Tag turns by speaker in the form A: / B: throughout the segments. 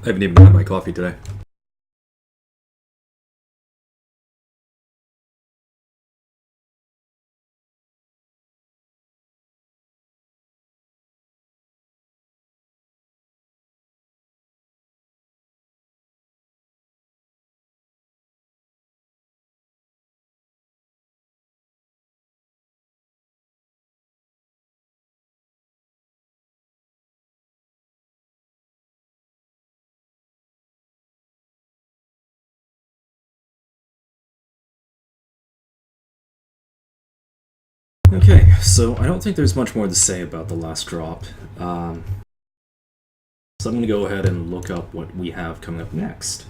A: I haven't even had my coffee today. Okay, so I don't think there's much more to say about the last drop. So I'm going to go ahead and look up what we have coming up next.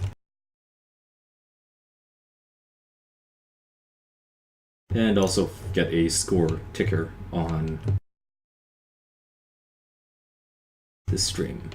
A: And also get a score ticker on this stream.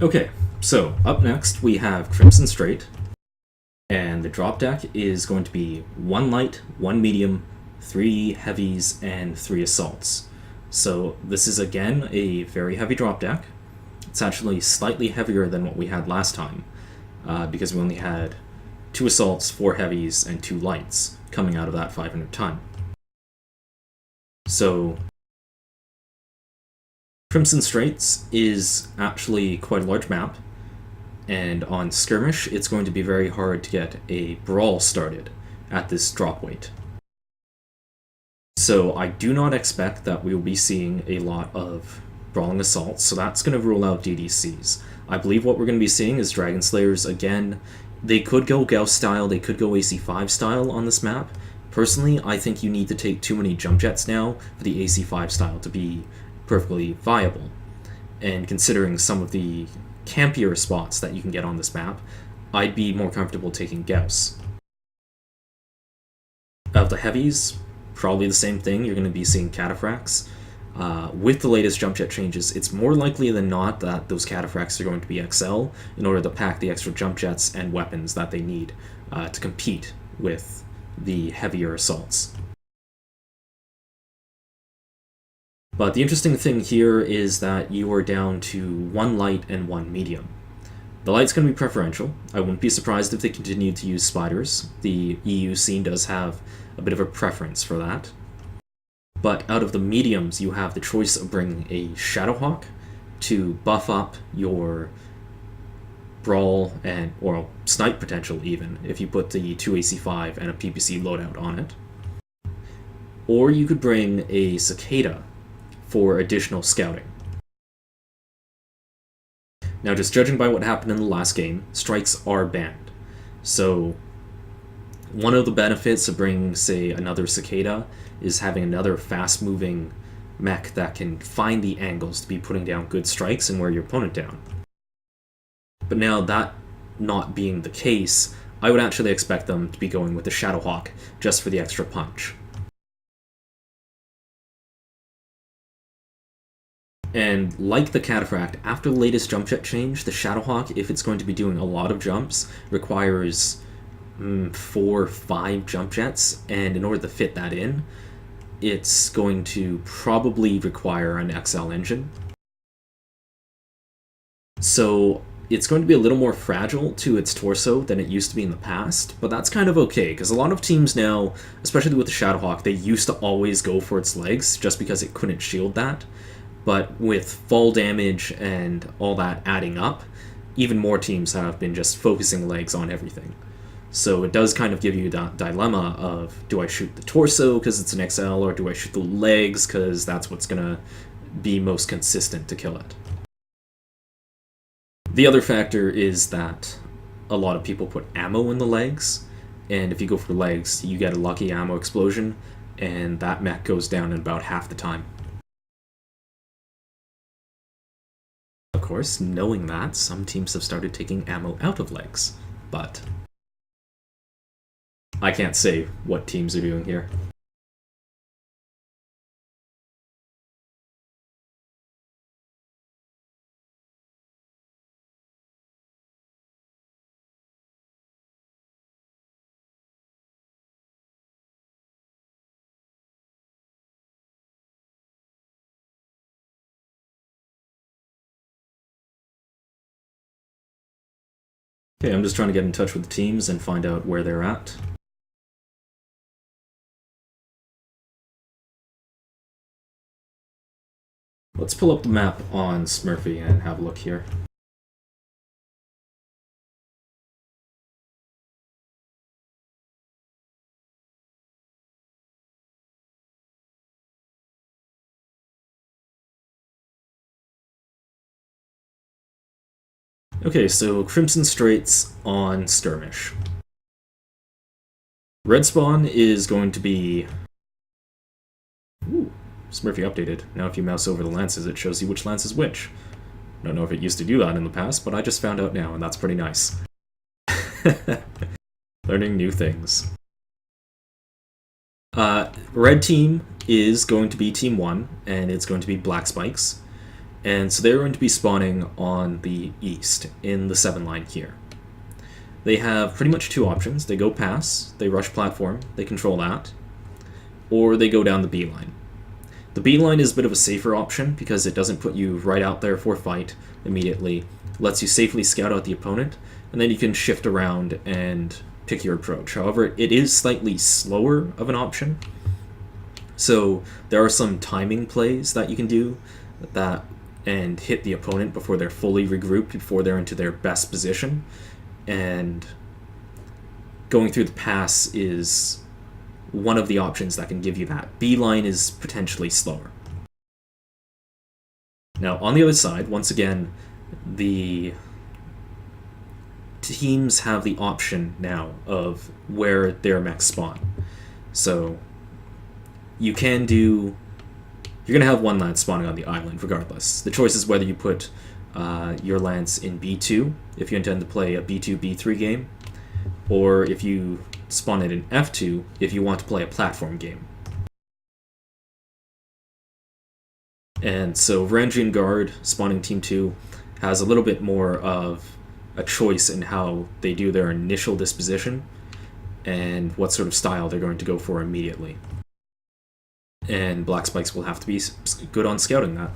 A: Okay, so up next we have Crimson Strait, and the drop deck is going to be 1 light, 1 medium, 3 heavies, and 3 assaults. So this is again a very heavy drop deck. It's actually slightly heavier than what we had last time, because we only had 2 assaults, 4 heavies, and 2 lights coming out of that 500 ton. So Crimson Straits is actually quite a large map, and on Skirmish it's going to be very hard to get a brawl started at this drop weight. So I do not expect that we will be seeing a lot of brawling assaults, so that's going to rule out DDCs. I believe what we're going to be seeing is Dragon Slayers again. They could go Gauss style, they could go AC5 style on this map. Personally, I think you need to take too many jump jets now for the AC5 style to be perfectly viable. And considering some of the campier spots that you can get on this map, I'd be more comfortable taking Gauss. Of the heavies, probably the same thing. You're going to be seeing Cataphracts. With the latest jump jet changes, it's more likely than not that those Cataphracts are going to be XL in order to pack the extra jump jets and weapons that they need to compete with the heavier assaults. But the interesting thing here is that you are down to 1 light and 1 medium. The light's going to be preferential. I wouldn't be surprised if they continue to use spiders. The EU scene does have a bit of a preference for that. But out of the mediums, you have the choice of bringing a Shadowhawk to buff up your brawl and or snipe potential even, if you put the 2 AC5 and a PPC loadout on it. Or you could bring a Cicada for additional scouting. Now, just judging by what happened in the last game, strikes are banned. So one of the benefits of bringing, say, another Cicada is having another fast-moving mech that can find the angles to be putting down good strikes and wear your opponent down. But now, that not being the case, I would actually expect them to be going with the Shadowhawk just for the extra punch. And like the Cataphract, after the latest jump jet change, the Shadowhawk, if it's going to be doing a lot of jumps, requires 4 or 5 jump jets, and in order to fit that in, it's going to probably require an XL engine. So it's going to be a little more fragile to its torso than it used to be in the past, but that's kind of okay, because a lot of teams now, especially with the Shadowhawk, they used to always go for its legs just because it couldn't shield that. But with fall damage and all that adding up, even more teams have been just focusing legs on everything. So it does kind of give you that dilemma of, do I shoot the torso because it's an XL, or do I shoot the legs because that's what's going to be most consistent to kill it. The other factor is that a lot of people put ammo in the legs, and if you go for legs, you get a lucky ammo explosion, and that mech goes down in about half the time. Of course, knowing that, some teams have started taking ammo out of legs, but I can't say what teams are doing here. Okay, I'm just trying to get in touch with the teams and find out where they're at. Let's pull up the map on Smurfy and have a look here. Okay, so Crimson Straits on Skirmish. Red Spawn is going to be... Ooh, Smurfy updated. Now if you mouse over the lances, it shows you which lance is which. Don't know if it used to do that in the past, but I just found out now, and that's pretty nice. Learning new things. Red team is going to be Team 1, and it's going to be Black Spikes. And so they're going to be spawning on the east, in the 7 line here. They have pretty much 2 options. They go pass, they rush platform, they control that, or they go down the B line. The B line is a bit of a safer option because it doesn't put you right out there for fight immediately. It lets you safely scout out the opponent, and then you can shift around and pick your approach. However, it is slightly slower of an option. So there are some timing plays that you can do that and hit the opponent before they're fully regrouped, before they're into their best position. And going through the pass is one of the options that can give you that. B-line is potentially slower. Now, on the other side, once again, the teams have the option now of where their mechs spawn. So you can do... You're going to have one lance spawning on the island regardless. The choice is whether you put your lance in B2 if you intend to play a B2, B3 game, or if you spawn it in F2 if you want to play a platform game. And so Varangian Guard spawning Team 2 has a little bit more of a choice in how they do their initial disposition and what sort of style they're going to go for immediately. And Black Spikes will have to be good on scouting that.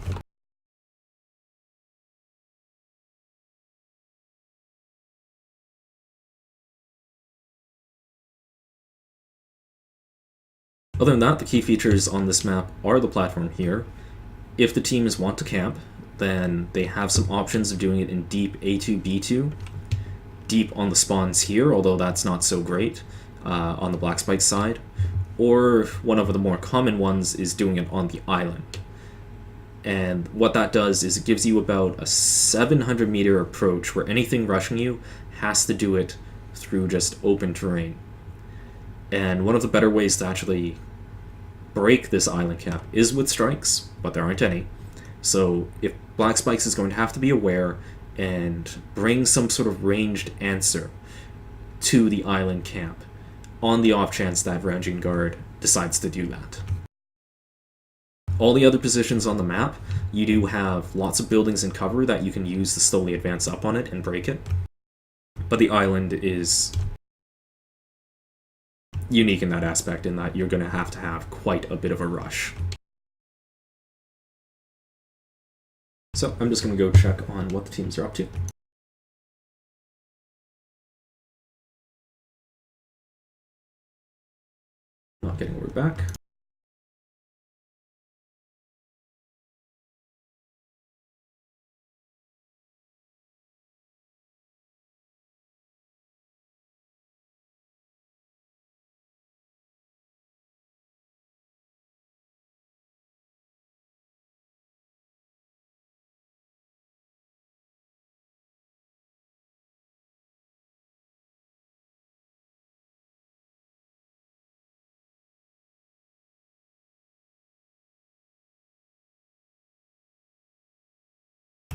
A: Other than that, the key features on this map are the platform here. If the teams want to camp, then they have some options of doing it in deep A2, B2. Deep on the spawns here, although that's not so great on the Black Spike side. Or one of the more common ones is doing it on the island. And what that does is it gives you about a 700 meter approach where anything rushing you has to do it through just open terrain. And one of the better ways to actually break this island cap is with strikes, but there aren't any. So if Black Spikes is going to have to be aware and bring some sort of ranged answer to the island camp, on the off chance that Varangian Guard decides to do that. All the other positions on the map, you do have lots of buildings and cover that you can use to slowly advance up on it and break it. But the island is unique in that aspect, in that you're going to have quite a bit of a rush. So I'm just going to go check on what the teams are up to. Not getting word back.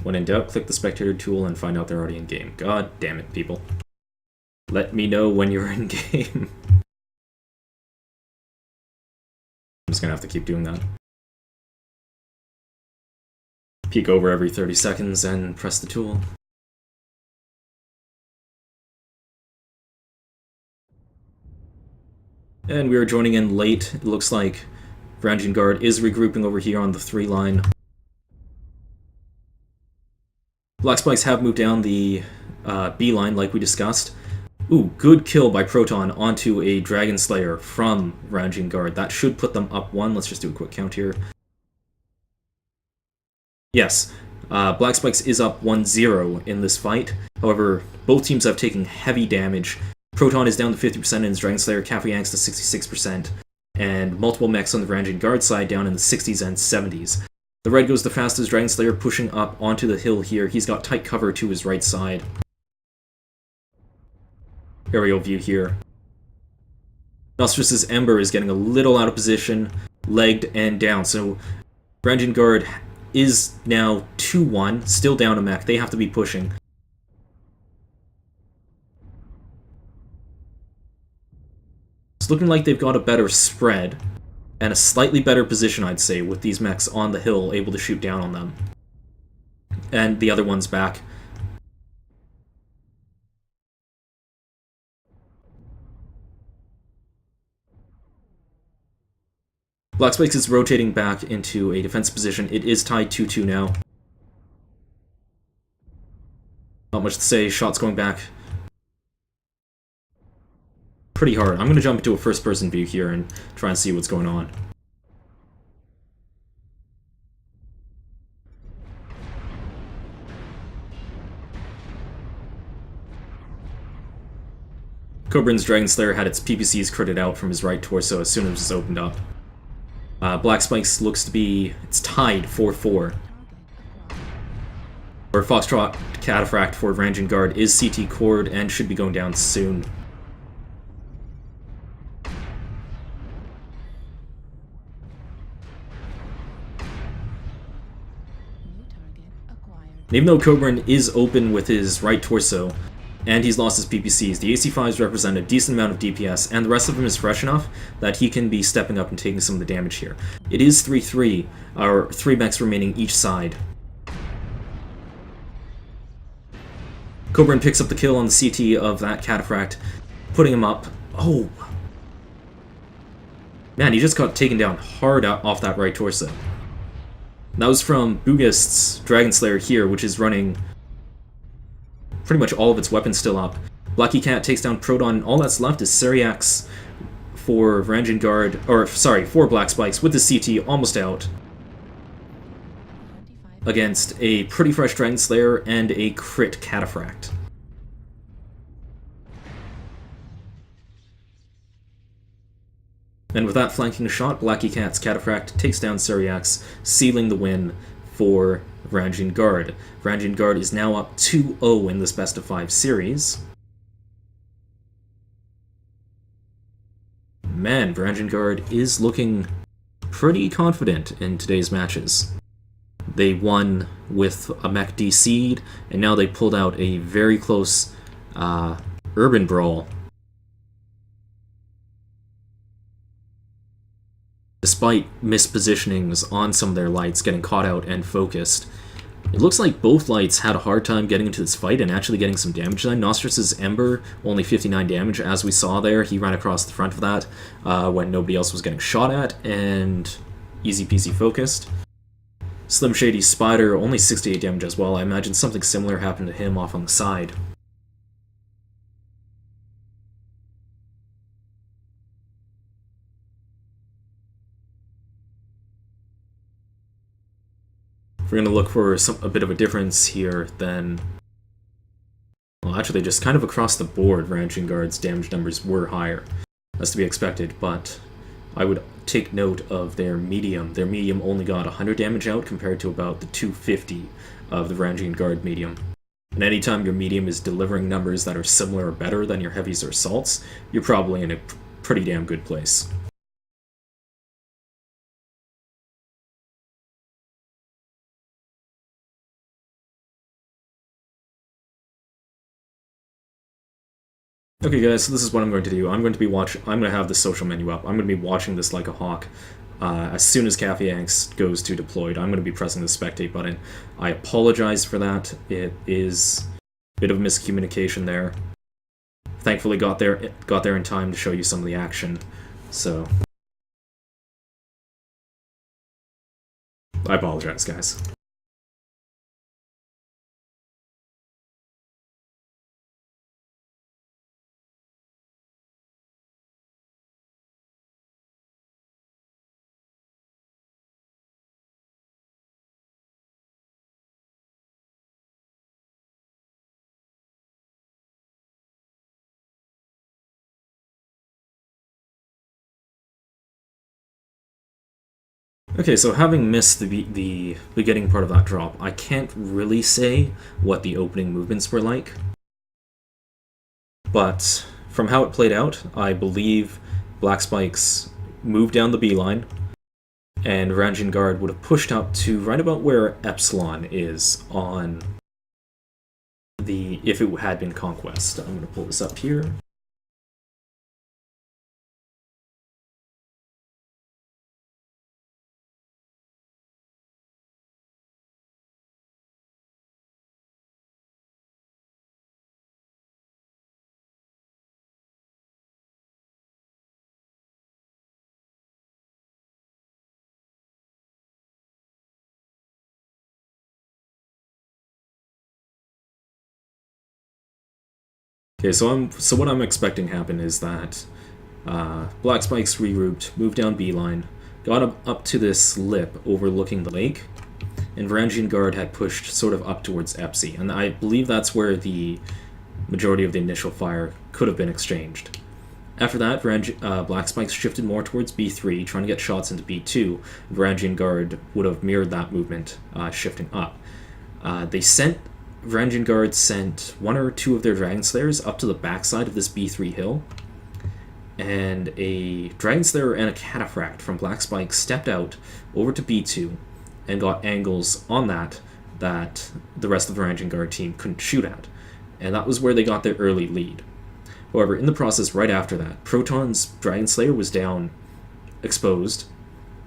A: When in doubt, click the spectator tool and find out they're already in game. God damn it, people. Let me know when you're in game. I'm just gonna have to keep doing that. Peek over every 30 seconds and press the tool. And we are joining in late. It looks like Varangian Guard is regrouping over here on the 3 line. Black Spikes have moved down the B line like we discussed. Ooh, good kill by Proton onto a Dragon Slayer from Varangian Guard. That should put them up 1. Let's just do a quick count here. Yes, Black Spikes is up 1-0 in this fight. However, both teams have taken heavy damage. Proton is down to 50% in his Dragon Slayer, Cafe Yanks to 66%, and multiple mechs on the Varangian Guard side down in the 60s and 70s. The red goes the fastest, Dragon Slayer pushing up onto the hill here. He's got tight cover to his right side. Aerial view here. Nostrus's Ember is getting a little out of position, legged and down, so Varangian Guard is now 2-1, still down a mech. They have to be pushing. It's looking like they've got a better spread, and a slightly better position, I'd say, with these mechs on the hill, able to shoot down on them. And the other one's back. Black Spikes is rotating back into a defensive position. It is tied 2-2 now. Not much to say, shots going back pretty hard. I'm going to jump into a first-person view here and try and see what's going on. Cobran's Dragon Slayer had its PPCs critted out from his right torso as soon as it was opened up. Black Spikes looks to be... it's tied 4-4. Or Foxtrot Cataphract for Varangian Guard is CT Cord and should be going down soon. And even though Cobran is open with his right torso, and he's lost his PPCs, the AC5s represent a decent amount of DPS, and the rest of him is fresh enough that he can be stepping up and taking some of the damage here. It is 3-3, or 3 mechs remaining each side. Cobran picks up the kill on the CT of that Cataphract, putting him up. Oh! Man, he just got taken down hard off that right torso. That was from Bugist's Dragon Slayer here, which is running pretty much all of its weapons still up. Blacky Cat takes down Proton. All that's left is siriothrax for Varangian Guard, or sorry, for Black Spikes with the CT almost out against a pretty fresh Dragon Slayer and a crit Cataphract. And with that flanking shot, Blacky Cat's Cataphract takes down siriothrax, sealing the win for Varangian Guard. Varangian Guard is now up 2-0 in this best-of-5 series. Man, Varangian Guard is looking pretty confident in today's matches. They won with a mech DC'd, and now they pulled out a very close urban brawl. Despite mispositionings on some of their lights getting caught out and focused. It looks like both lights had a hard time getting into this fight and actually getting some damage done. Nostrus's Ember, only 59 damage, as we saw there. He ran across the front of that when nobody else was getting shot at, and easy peasy focused. Slim Shady's Spider, only 68 damage as well. I imagine something similar happened to him off on the side. We're going to look for a bit of a difference here, then... Well, actually, just kind of across the board, Varangian Guard's damage numbers were higher. That's to be expected, but I would take note of their medium. Their medium only got 100 damage out compared to about the 250 of the Varangian Guard medium. And anytime your medium is delivering numbers that are similar or better than your heavies or assaults, you're probably in a pretty damn good place. Okay, guys, so this is what I'm going to do. I'm going to have the social menu up. I'm going to be watching this like a hawk. As soon as Cafe Angst goes to deployed, I'm going to be pressing the spectate button. I apologize for that. It is a bit of miscommunication there. Thankfully, got there in time to show you some of the action. So I apologize, guys. Okay, so having missed the beginning part of that drop, I can't really say what the opening movements were like. But from how it played out, I believe Black Spikes moved down the B line, and Varangian Guard would have pushed up to right about where Epsilon is on the if it had been Conquest. I'm going to pull this up here. Okay, so what I'm expecting to happen is that Black Spikes regrouped, moved down B line, got up to this lip overlooking the lake, and Varangian Guard had pushed sort of up towards Epsi, and I believe that's where the majority of the initial fire could have been exchanged. After that, Black Spikes shifted more towards B3, trying to get shots into B2. Varangian Guard would have mirrored that movement, shifting up. Varangian Guard sent one or two of their Dragon Slayers up to the backside of this B3 hill, and a Dragon Slayer and a Cataphract from Black Spike stepped out over to B2 and got angles on that the rest of the Varangian Guard team couldn't shoot at, and that was where they got their early lead. However, in the process right after that, Proton's Dragon Slayer was down, exposed,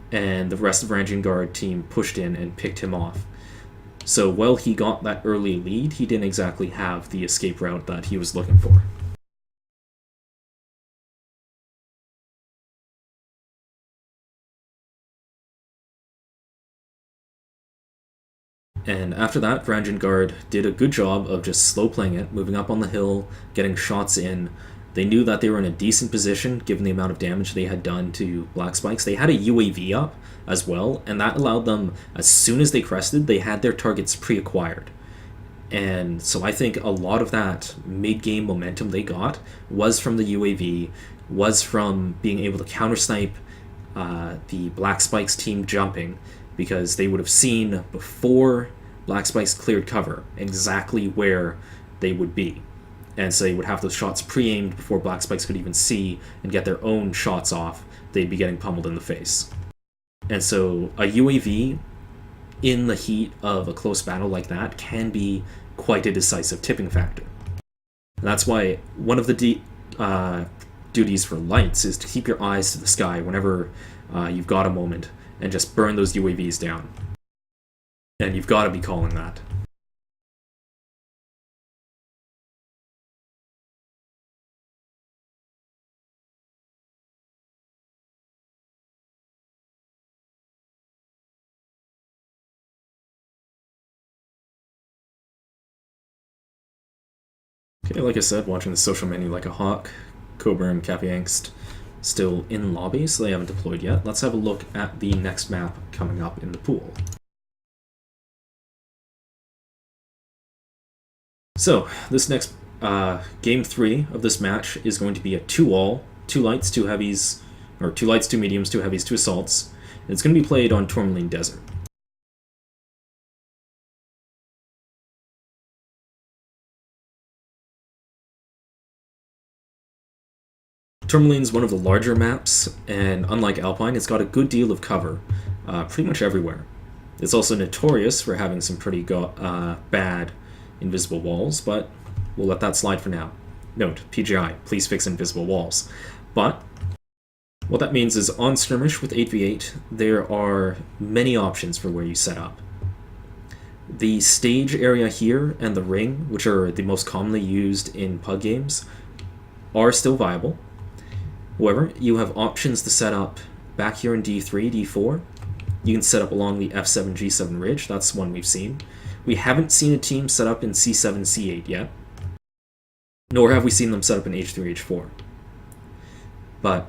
A: and the rest of the Varangian Guard team pushed in and picked him off. So while he got that early lead, he didn't exactly have the escape route that he was looking for. And after that, Varangian Guard did a good job of just slow playing it, moving up on the hill, getting shots in. They knew that they were in a decent position given the amount of damage they had done to Black Spikes. They had a UAV up as well, and that allowed them, as soon as they crested, they had their targets pre-acquired. And so I think a lot of that mid-game momentum they got was from the UAV, was from being able to counter-snipe the Black Spikes team jumping, because they would have seen before Black Spikes cleared cover exactly where they would be. And so they would have those shots pre-aimed before Black Spikes could even see and get their own shots off. They'd be getting pummeled in the face. And so a UAV in the heat of a close battle like that can be quite a decisive tipping factor. And that's why one of the duties for lights is to keep your eyes to the sky whenever you've got a moment and just burn those UAVs down. And you've got to be calling that. Okay, like I said, watching the social menu like a hawk. Cobra and Cafe Angst still in lobby, so they haven't deployed yet. Let's have a look at the next map coming up in the pool. So, this next game 3 of this match is going to be a 2-all, 2 lights, 2 heavies, or 2 lights, 2 mediums, 2 heavies, 2 assaults. And it's going to be played on Tourmaline Desert. Tourmaline's one of the larger maps, and unlike Alpine, it's got a good deal of cover, pretty much everywhere. It's also notorious for having some pretty bad invisible walls, but we'll let that slide for now. Note, PGI, please fix invisible walls. But what that means is on Skirmish with 8v8, there are many options for where you set up. The stage area here and the ring, which are the most commonly used in PUG games, are still viable. However, you have options to set up back here in D3, D4. You can set up along the F7, G7 ridge. That's one we've seen. We haven't seen a team set up in C7, C8 yet. Nor have we seen them set up in H3, H4. But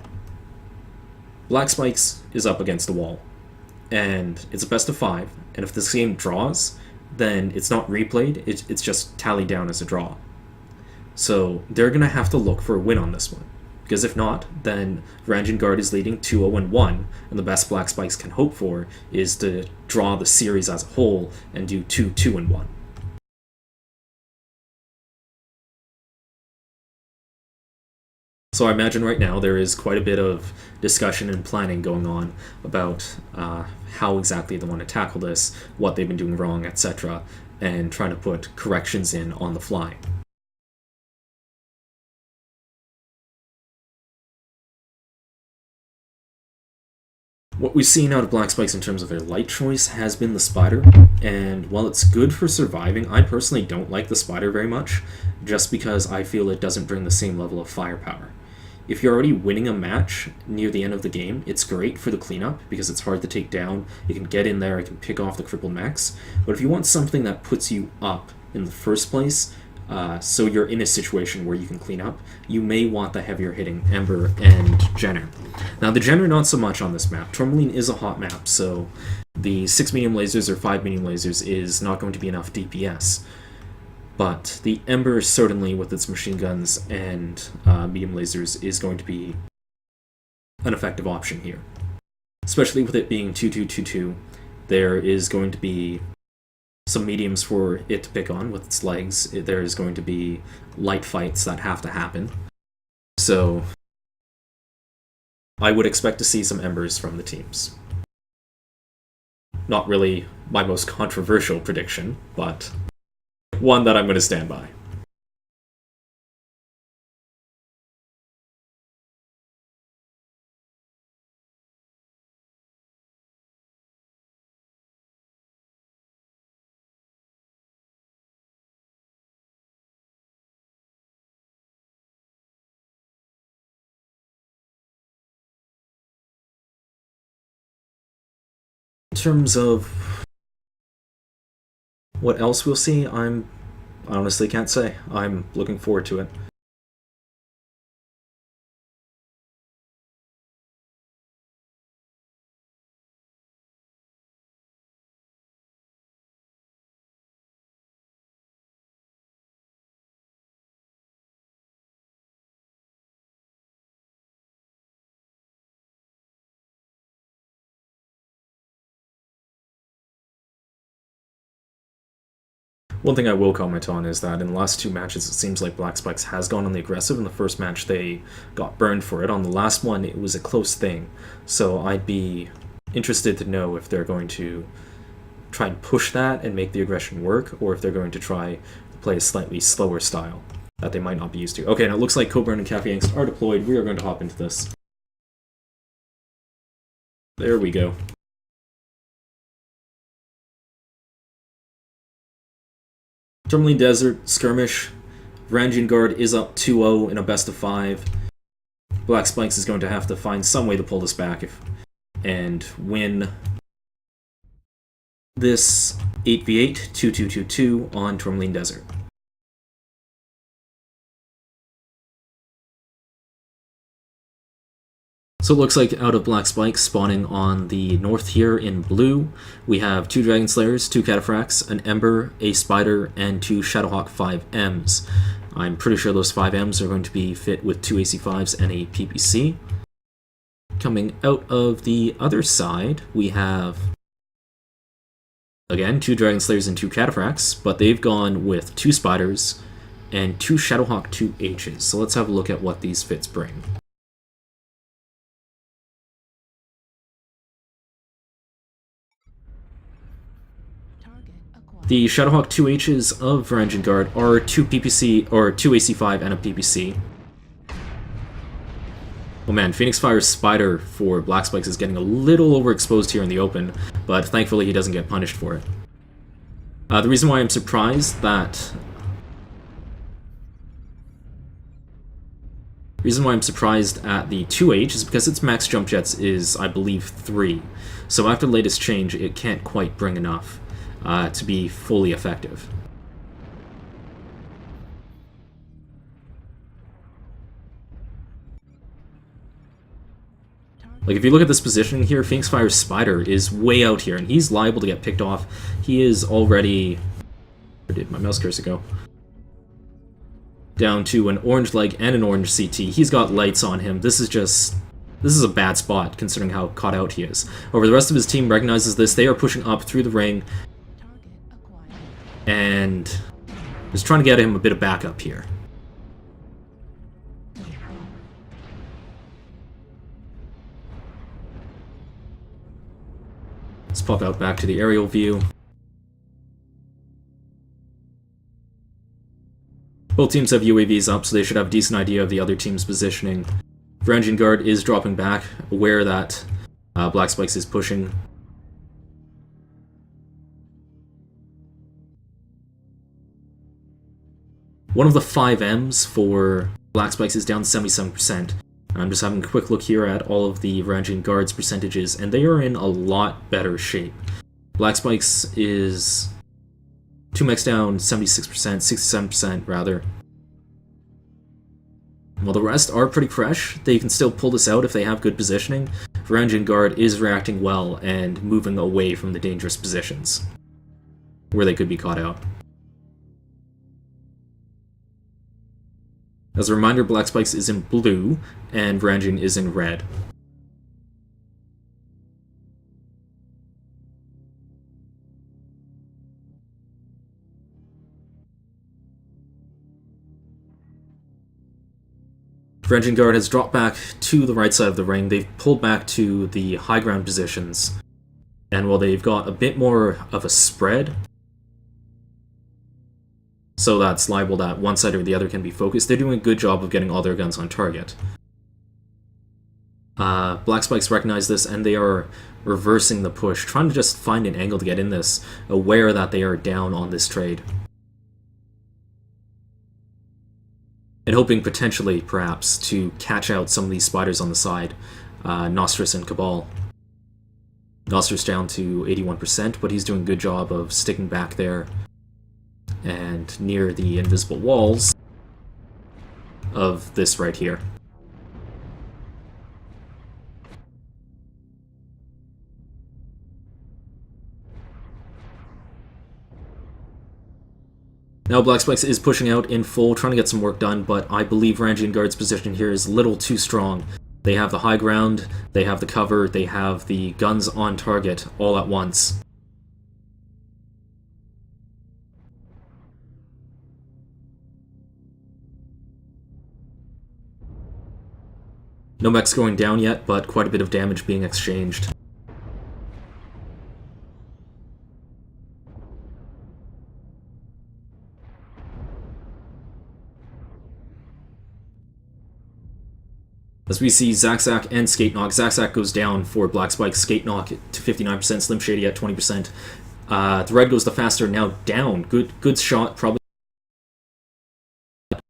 A: Black Spikes is up against the wall. And it's a best of 5. And if this game draws, then it's not replayed. It's just tallied down as a draw. So they're going to have to look for a win on this one. Because if not, then VRGD is leading 2-0-1, and the best Black Spikes can hope for is to draw the series as a whole and do 2-2-1. So I imagine right now there is quite a bit of discussion and planning going on about how exactly they want to tackle this, what they've been doing wrong, etc., and trying to put corrections in on the fly. What we've seen out of Black Spikes in terms of their light choice has been the Spider, and while it's good for surviving, I personally don't like the Spider very much, just because I feel it doesn't bring the same level of firepower. If you're already winning a match near the end of the game, it's great for the cleanup, because it's hard to take down, you can get in there, you can pick off the crippled mechs, but if you want something that puts you up in the first place, so you're in a situation where you can clean up, you may want the heavier hitting Ember and Jenner. Now the Jenner not so much on this map. Tourmaline is a hot map, so the 6 medium lasers or 5 medium lasers is not going to be enough DPS. But the Ember certainly with its machine guns and medium lasers is going to be an effective option here. Especially with it being 2-2-2-2, there is going to be some mediums for it to pick on with its legs. There is going to be light fights that have to happen. So I would expect to see some Embers from the teams. Not really my most controversial prediction, but one that I'm going to stand by. In terms of what else we'll see, I honestly can't say. I'm looking forward to it. One thing I will comment on is that in the last 2 matches, it seems like Black Spikes has gone on the aggressive. In the first match, they got burned for it. On the last one, it was a close thing. So I'd be interested to know if they're going to try and push that and make the aggression work, or if they're going to try to play a slightly slower style that they might not be used to. Okay, now it looks like Coburn and Cafe Angst are deployed. We are going to hop into this. There we go. Tourmaline Desert, Skirmish. VRGD is up 2-0 in a best of 5. Black Spikes is going to have to find some way to pull this back and win this 8v8 2-2-2-2 on Tourmaline Desert. So it looks like out of Black Spikes spawning on the north here in blue, we have 2 Dragon Slayers, 2 Cataphracts, an Ember, a Spider, and 2 Shadowhawk 5Ms. I'm pretty sure those 5Ms are going to be fit with 2 AC5s and a PPC. Coming out of the other side, we have, again, 2 Dragon Slayers and 2 Cataphracts, but they've gone with 2 Spiders and 2 Shadowhawk 2Hs. So let's have a look at what these fits bring. The Shadowhawk 2Hs of Varangian Guard are 2 PPC, or 2 AC5 and a PPC. Oh man, Phoenix Fire's Spider for Black Spikes is getting a little overexposed here in the open, but thankfully he doesn't get punished for it. The reason why I'm surprised that... at the 2H is because its max jump jets is, I believe, 3. So after the latest change, it can't quite bring enough to be fully effective. Like, if you look at this position here, Phoenix Fire's Spider is way out here, and he's liable to get picked off. He is already... Where did my mouse cursor go? Down to an orange leg and an orange CT. He's got lights on him. This is a bad spot, considering how caught out he is. However, the rest of his team recognizes this. They are pushing up through the ring, and just trying to get him a bit of backup here. Let's pop out back to the aerial view. Both teams have UAVs up, so they should have a decent idea of the other team's positioning. Varangian Guard is dropping back, aware that Black Spikes is pushing. One of the 5Ms for Black Spikes is down to 77%. I'm just having a quick look here at all of the Varangian Guard's percentages, and they are in a lot better shape. Black Spikes is 2 mechs down 76%, 67% rather. While the rest are pretty fresh, they can still pull this out if they have good positioning. Varangian Guard is reacting well and moving away from the dangerous positions where they could be caught out. As a reminder, Black Spikes is in blue, and Varangian is in red. Varangian Guard has dropped back to the right side of the ring. They've pulled back to the high ground positions, and while they've got a bit more of a spread, so that's liable that one side or the other can be focused, they're doing a good job of getting all their guns on target. Black Spikes recognize this, and they are reversing the push, trying to just find an angle to get in this, aware that they are down on this trade. And hoping potentially, perhaps, to catch out some of these spiders on the side, Nostris and Cabal. Nostris down to 81%, but he's doing a good job of sticking back there and near the invisible walls of this right here. Now Black Spikes is pushing out in full, trying to get some work done, but I believe Varangian Guard's position here is a little too strong. They have the high ground, they have the cover, they have the guns on target all at once. No mechs going down yet, but quite a bit of damage being exchanged. As we see Zack and Skate Knock, Zack goes down for Black Spike, Skate Knock to 59%, Slim Shady at 20%. The red goes the faster, now down. Good shot, probably